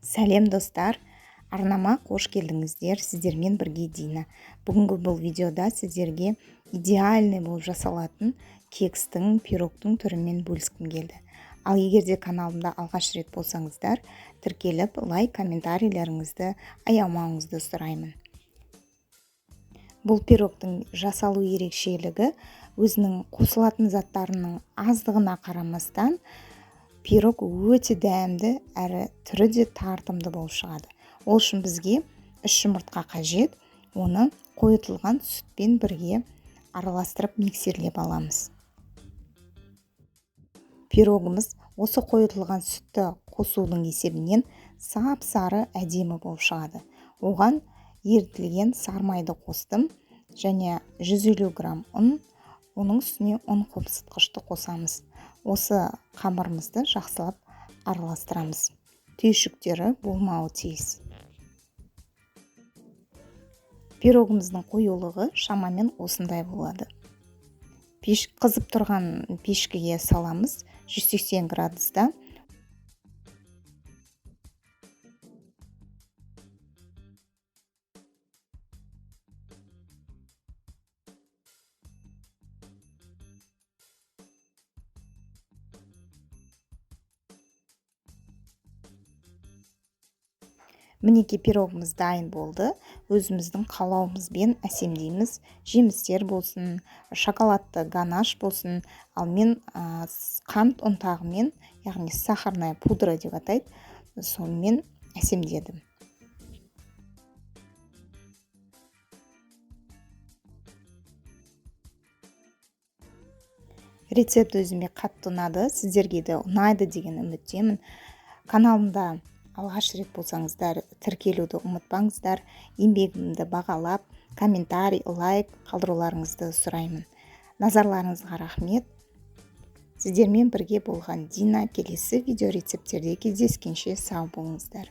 Сәлем достар, арнама қош келдіңіздер. Сіздермен бірге Дина. Бүгінгі бұл видеода сіздерге идеальный болып жасалатын кекстің, пирогтың түрімен бөліскім келді. Ал егер де каналымда алғаш рет болсаңыздар, тіркеліп, лайк, комментарийлеріңізді аямауыңызды сұраймын. Бұл пирогтың жасалу ерекшелігі өзінің қосылатын заттарының аздығына қарамастан пирог өте дәмді әрі түрі де тартымды болып шығады. Ол үшін бізге 3 жұмыртқа қажет. Оны қойытылған сүтпен бірге араластырып миксерлеп аламыз. Пирогымыз осы қойытылған сүтті қосудың есебінен сап-сары әдемі болып шығады. Оған ерітілген сармайды қостым және 150 грамм ұн, оның үстіне ұн қопсытқышты қосамыз. Осы қамырымызды жақсылап араластырамыз. Түйшіктері болмауы тиіс. Пирогымыздың қоюлығы шамамен осындай болады. Қызып тұрған пешкеге саламыз 180 градуста. Мінеки пирогымыз дайын болды. Өзіміздің қалауымызбен әсемдейміз. Жемістер болсын, шоколадты ганаш болсын, ал мен қант ұнтағымен, яғни сахарная пудра деп атайды, сонымен әсемдедім. Рецепт өзіме қатты ұнады. Сіздерге де ұнайды деген үміттемін. Каналымда алғаш рет болсаңыздар, тіркелуді ұмытпаңыздар. Еңбегімді бағалап, комментарий, лайк қалдыруларыңызды сұраймын. Назарларыңызға рахмет. Сіздермен бірге болған Дина. Келесі видео рецептерде кездескенше сау болыңыздар.